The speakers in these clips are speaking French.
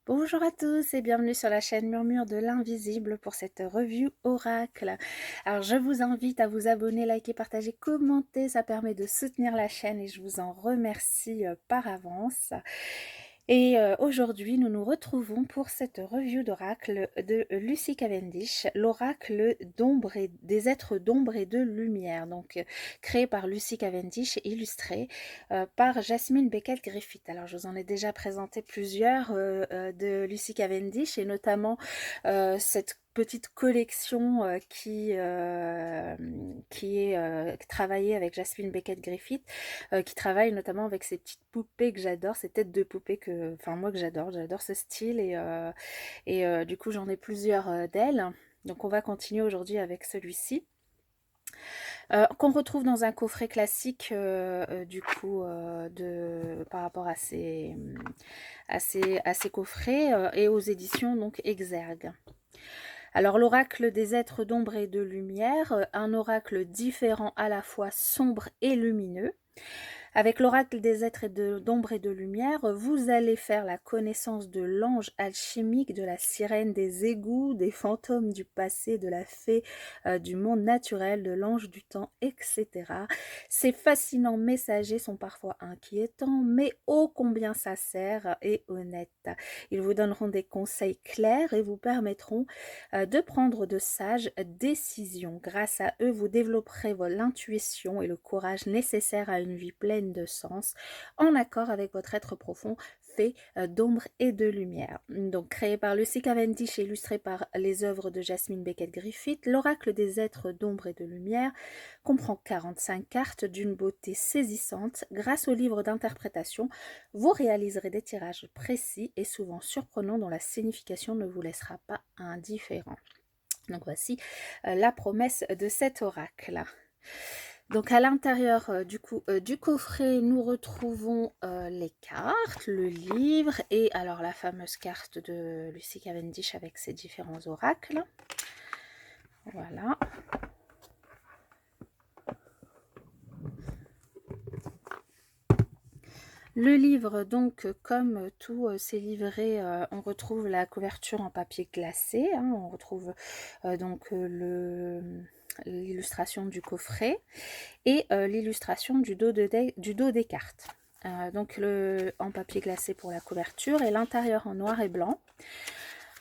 Bonjour à tous et bienvenue sur la chaîne Murmure de l'Invisible pour cette review oracle. Alors je vous invite à vous abonner, liker, partager, commenter, ça permet de soutenir la chaîne et je vous en remercie par avance. Et aujourd'hui nous nous retrouvons pour cette review d'oracle de Lucy Cavendish, l'oracle d'ombre et des êtres d'ombre et de lumière, donc créé par Lucy Cavendish et illustré par Jasmine Beckett-Griffith. Alors je vous en ai déjà présenté plusieurs de Lucy Cavendish et notamment cette petite collection qui est travaillée avec Jasmine Beckett-Griffith, qui travaille notamment avec ces petites poupées que j'adore, ces têtes de poupées que, enfin moi que j'adore ce style et du coup j'en ai plusieurs d'elles. Donc on va continuer aujourd'hui avec celui-ci. Qu'on retrouve dans un coffret classique du coup par rapport à ces coffrets et aux éditions donc Exergue. Alors l'oracle des êtres d'ombre et de lumière, un oracle différent à la fois sombre et lumineux. Avec l'oracle des êtres d'ombre et de lumière, vous allez faire la connaissance de l'ange alchimique, de la sirène des égouts, des fantômes du passé, de la fée du monde naturel, de l'ange du temps, etc. Ces fascinants messagers sont parfois inquiétants, mais ô combien sincères et honnêtes. Ils vous donneront des conseils clairs et vous permettront de prendre de sages décisions. Grâce à eux, vous développerez l'intuition et le courage nécessaires à une vie pleine de sens, en accord avec votre être profond, fait d'ombre et de lumière. Donc créé par Lucy Cavendish et illustré par les œuvres de Jasmine Beckett-Griffith, l'oracle des êtres d'ombre et de lumière comprend 45 cartes d'une beauté saisissante. Grâce au livre d'interprétation, vous réaliserez des tirages précis et souvent surprenants dont la signification ne vous laissera pas indifférent. Donc voici la promesse de cet oracle. Donc à l'intérieur du coffret, nous retrouvons les cartes, le livre et alors la fameuse carte de Lucy Cavendish avec ses différents oracles. Voilà. Le livre, donc, comme tous ces livrets, on retrouve la couverture en papier glacé, hein, on retrouve donc l'illustration du coffret et l'illustration du dos des cartes. Donc en papier glacé pour la couverture et l'intérieur en noir et blanc.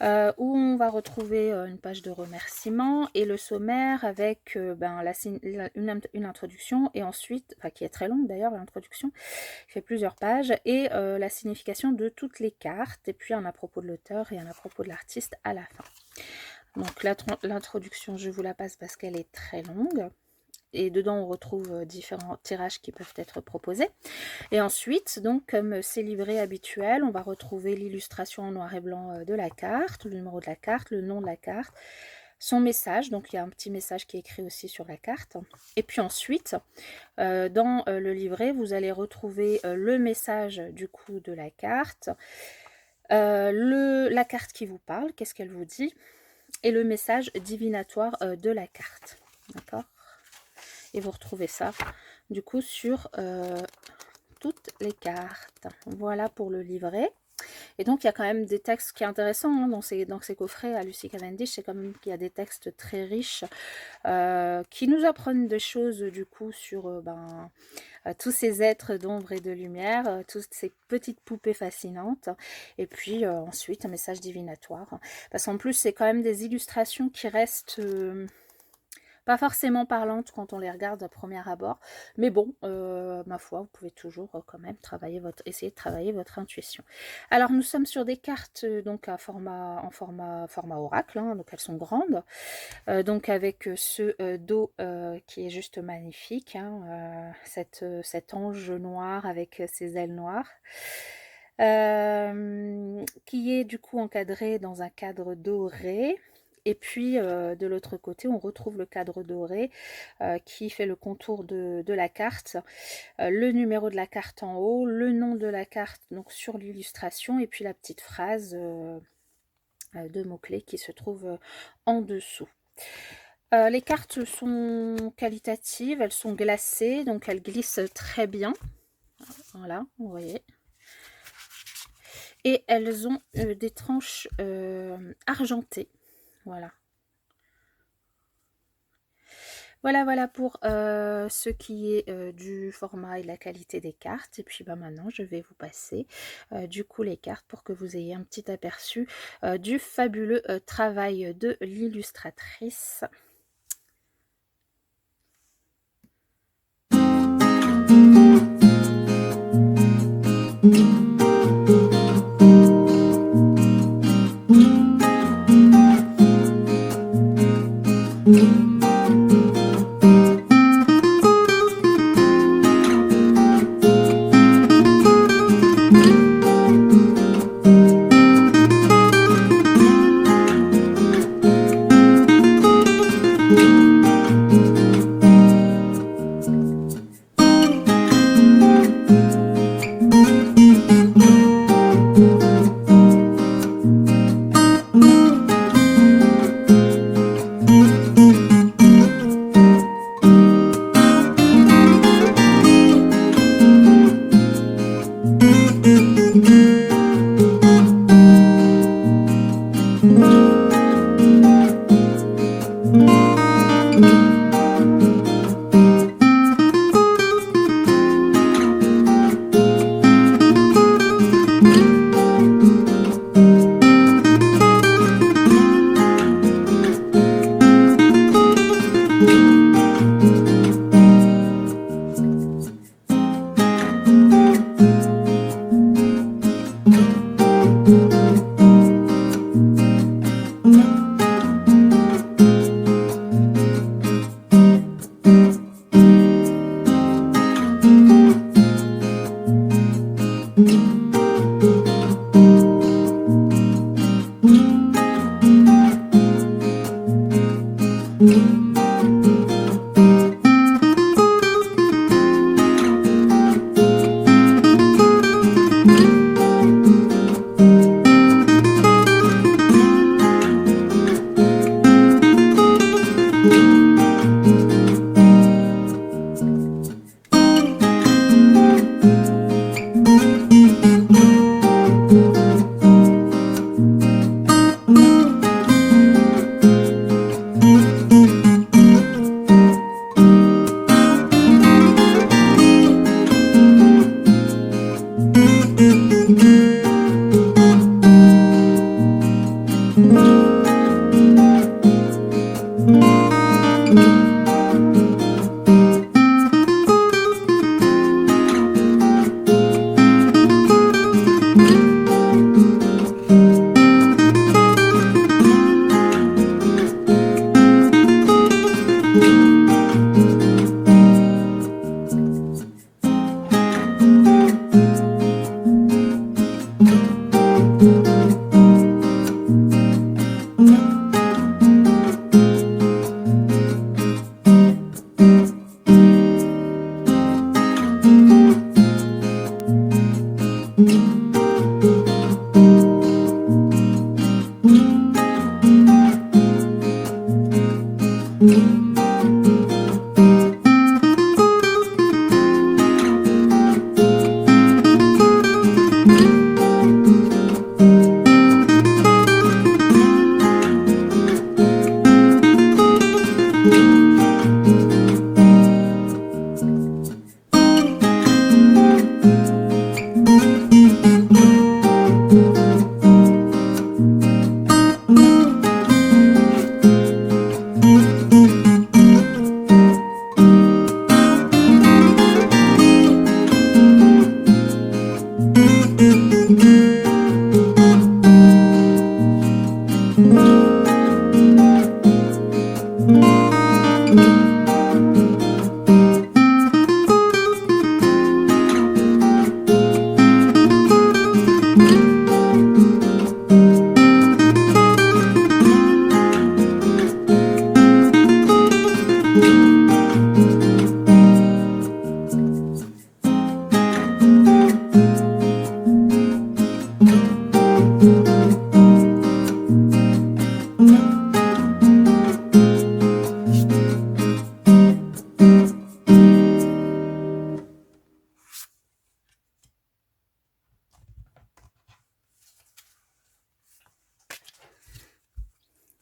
Où on va retrouver une page de remerciements et le sommaire avec une introduction et ensuite, enfin qui est très longue d'ailleurs l'introduction, qui fait plusieurs pages, et la signification de toutes les cartes, et puis un à propos de l'auteur et un à propos de l'artiste à la fin. Donc l'introduction, je vous la passe parce qu'elle est très longue. Et dedans, on retrouve différents tirages qui peuvent être proposés. Et ensuite, donc, comme c'est livré habituel, on va retrouver l'illustration en noir et blanc de la carte, le numéro de la carte, le nom de la carte, son message. Donc, il y a un petit message qui est écrit aussi sur la carte. Et puis ensuite, dans le livret, vous allez retrouver le message du coup de la carte, la carte qui vous parle, qu'est-ce qu'elle vous dit, et le message divinatoire de la carte. D'accord ? Et vous retrouvez ça du coup sur toutes les cartes. Voilà pour le livret. Et donc il y a quand même des textes qui sont intéressants hein, dans ces coffrets à Lucy Cavendish. C'est quand même qu'il y a des textes très riches qui nous apprennent des choses du coup sur tous ces êtres d'ombre et de lumière, toutes ces petites poupées fascinantes. Et puis ensuite un message divinatoire. Parce qu'en plus c'est quand même des illustrations qui restent pas forcément parlantes quand on les regarde à premier abord, mais bon, ma foi, vous pouvez toujours quand même essayer de travailler votre intuition. Alors nous sommes sur des cartes donc en format oracle, hein, donc elles sont grandes, donc avec ce dos qui est juste magnifique, hein, cet ange noir avec ses ailes noires. Qui est du coup encadré dans un cadre doré. Et puis de l'autre côté, on retrouve le cadre doré qui fait le contour de la carte, le numéro de la carte en haut, le nom de la carte donc sur l'illustration, et puis la petite phrase de mots-clés qui se trouve en dessous. Les cartes sont qualitatives, elles sont glacées, donc elles glissent très bien. Voilà, vous voyez. et elles ont des tranches argentées. Voilà. Voilà pour ce qui est du format et de la qualité des cartes. Et puis maintenant, je vais vous passer du coup les cartes pour que vous ayez un petit aperçu du fabuleux travail de l'illustratrice.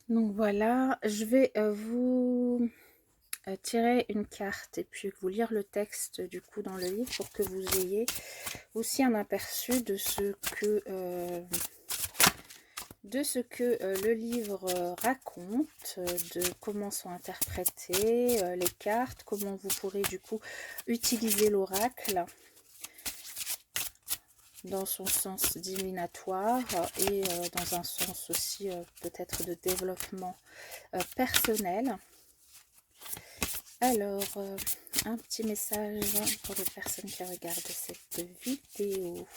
Donc voilà, je vais vous tirer une carte et puis vous lire le texte du coup dans le livre pour que vous ayez aussi un aperçu de ce que le livre raconte, de comment sont interprétées les cartes, comment vous pourrez du coup utiliser l'oracle dans son sens divinatoire et dans un sens aussi peut-être de développement personnel. Alors, un petit message pour les personnes qui regardent cette vidéo.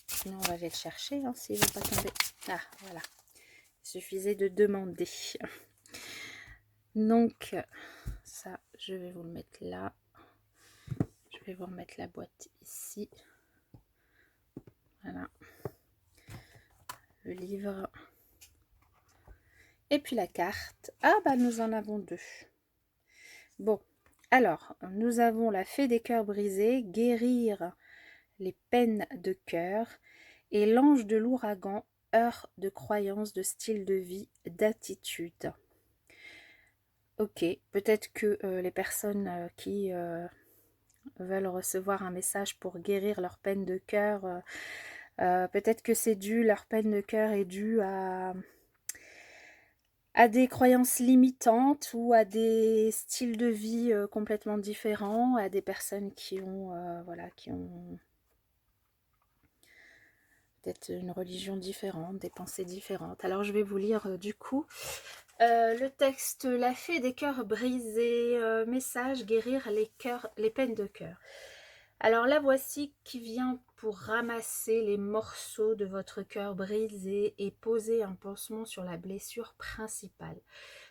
Sinon, on va aller le chercher hein, s'il ne veut pas tomber. Ah, voilà. Il suffisait de demander. Donc, ça, je vais vous le mettre là. Je vais vous remettre la boîte ici. Voilà. Le livre. Et puis la carte. Ah, bah, nous en avons deux. Bon, alors, nous avons la fée des cœurs brisés, guérir les peines de cœur, et l'ange de l'ouragan, heure de croyance, de style de vie, d'attitude. Ok, peut-être que les personnes qui veulent recevoir un message pour guérir leur peine de cœur, peut-être que c'est dû, leur peine de cœur est due à des croyances limitantes ou à des styles de vie complètement différents, à des personnes qui ont, voilà, qui ont peut-être une religion différente, des pensées différentes. Alors je vais vous lire du coup le texte. La fée des cœurs brisés, message guérir les peines de cœur. Alors la voici qui vient pour ramasser les morceaux de votre cœur brisé et poser un pansement sur la blessure principale.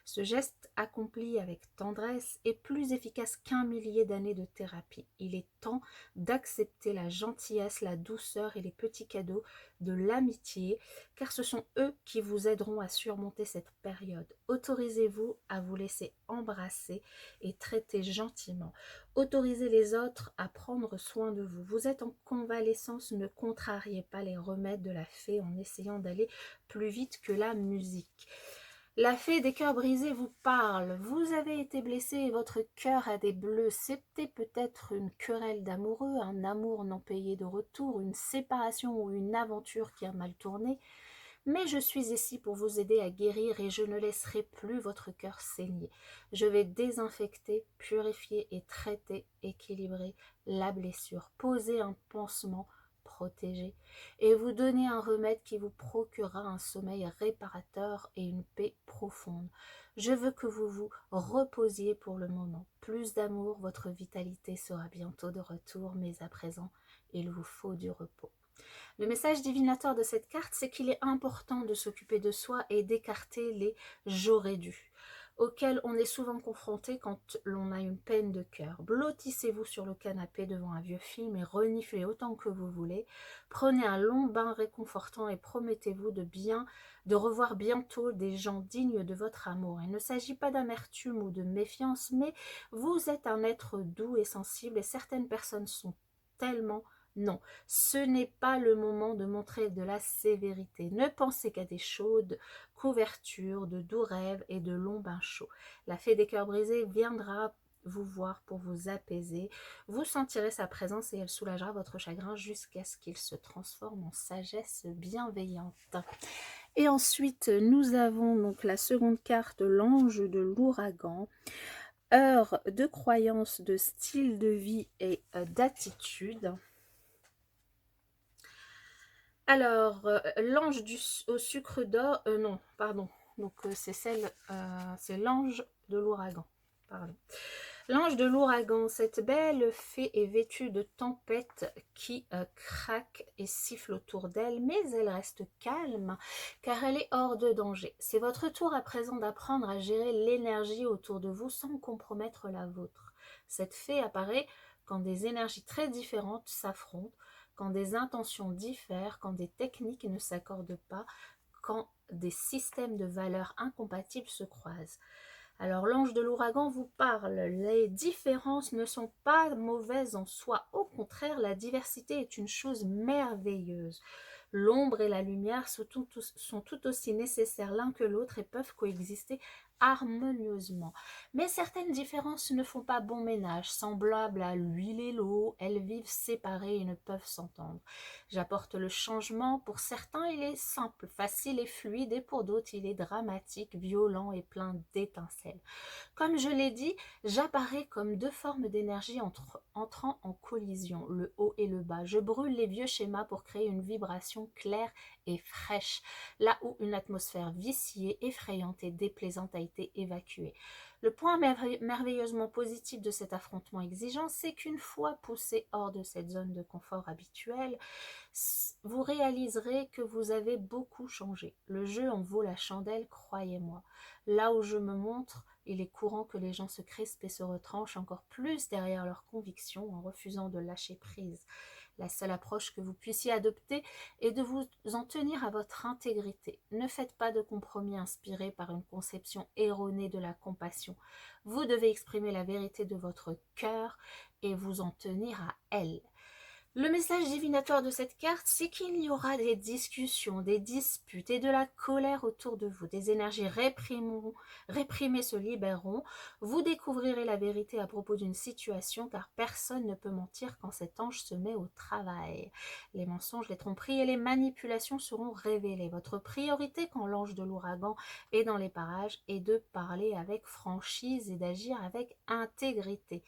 Ce geste accompli avec tendresse est plus efficace qu'un millier d'années de thérapie. Il est temps d'accepter la gentillesse, la douceur et les petits cadeaux de l'amitié, car ce sont eux qui vous aideront à surmonter cette période. Autorisez-vous à vous laisser embrasser et traiter gentiment. Autorisez les autres à prendre soin de vous. Vous êtes en convalescence, ne contrariez pas les remèdes de la fée en essayant d'aller plus vite que la musique. La fée des cœurs brisés vous parle. Vous avez été blessé et votre cœur a des bleus. C'était peut-être une querelle d'amoureux, un amour non payé de retour, une séparation ou une aventure qui a mal tourné. Mais je suis ici pour vous aider à guérir et je ne laisserai plus votre cœur saigner. Je vais désinfecter, purifier et traiter, équilibrer la blessure, poser un pansement, protéger, et vous donner un remède qui vous procurera un sommeil réparateur et une paix profonde. Je veux que vous vous reposiez pour le moment. Plus d'amour, votre vitalité sera bientôt de retour, mais à présent, il vous faut du repos. Le message divinatoire de cette carte, c'est qu'il est important de s'occuper de soi et d'écarter les « j'aurais dû » auxquels on est souvent confronté quand l'on a une peine de cœur. Blottissez-vous sur le canapé devant un vieux film et reniflez autant que vous voulez. Prenez un long bain réconfortant et promettez-vous de revoir bientôt des gens dignes de votre amour. Il ne s'agit pas d'amertume ou de méfiance, mais vous êtes un être doux et sensible et certaines personnes sont tellement... Non, ce n'est pas le moment de montrer de la sévérité. Ne pensez qu'à des chaudes couvertures, de doux rêves et de longs bains chauds. La fée des cœurs brisés viendra vous voir pour vous apaiser. Vous sentirez sa présence et elle soulagera votre chagrin jusqu'à ce qu'il se transforme en sagesse bienveillante. Et ensuite, nous avons donc la seconde carte, l'ange de l'ouragan. Heure de croyance, de style de vie et d'attitude. Alors, l'ange au sucre d'or, non, pardon. Donc, c'est l'ange de l'ouragan. Pardon. L'ange de l'ouragan, cette belle fée est vêtue de tempêtes qui craquent et sifflent autour d'elle, mais elle reste calme car elle est hors de danger. C'est votre tour à présent d'apprendre à gérer l'énergie autour de vous sans compromettre la vôtre. Cette fée apparaît quand des énergies très différentes s'affrontent, quand des intentions diffèrent, quand des techniques ne s'accordent pas, quand des systèmes de valeurs incompatibles se croisent. Alors l'ange de l'ouragan vous parle, les différences ne sont pas mauvaises en soi, au contraire la diversité est une chose merveilleuse. L'ombre et la lumière sont tout aussi nécessaires l'un que l'autre et peuvent coexister harmonieusement. Mais certaines différences ne font pas bon ménage, semblables à l'huile et l'eau, elles vivent séparées et ne peuvent s'entendre. J'apporte le changement, pour certains il est simple, facile et fluide, et pour d'autres il est dramatique, violent et plein d'étincelles. Comme je l'ai dit, j'apparais comme deux formes d'énergie entrant en collision, le haut et le bas. Je brûle les vieux schémas pour créer une vibration claire et fraîche, là où une atmosphère viciée, effrayante et déplaisante a été évacuée. Le point merveilleusement positif de cet affrontement exigeant, c'est qu'une fois poussé hors de cette zone de confort habituelle, vous réaliserez que vous avez beaucoup changé. Le jeu en vaut la chandelle, croyez-moi. Là où je me montre, il est courant que les gens se crispent et se retranchent encore plus derrière leurs convictions en refusant de lâcher prise. La seule approche que vous puissiez adopter est de vous en tenir à votre intégrité. Ne faites pas de compromis inspirés par une conception erronée de la compassion. Vous devez exprimer la vérité de votre cœur et vous en tenir à elle. Le message divinatoire de cette carte, c'est qu'il y aura des discussions, des disputes et de la colère autour de vous. Des énergies réprimées se libéreront. Vous découvrirez la vérité à propos d'une situation, car personne ne peut mentir quand cet ange se met au travail. Les mensonges, les tromperies et les manipulations seront révélés. Votre priorité quand l'ange de l'ouragan est dans les parages est de parler avec franchise et d'agir avec intégrité,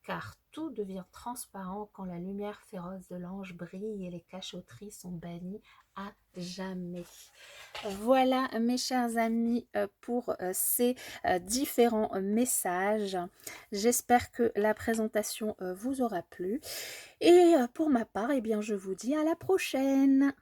car tout devient transparent quand la lumière féroce de l'ange brille et les cachotteries sont bannies à jamais. Voilà mes chers amis pour ces différents messages. J'espère que la présentation vous aura plu et pour ma part, eh bien, je vous dis à la prochaine.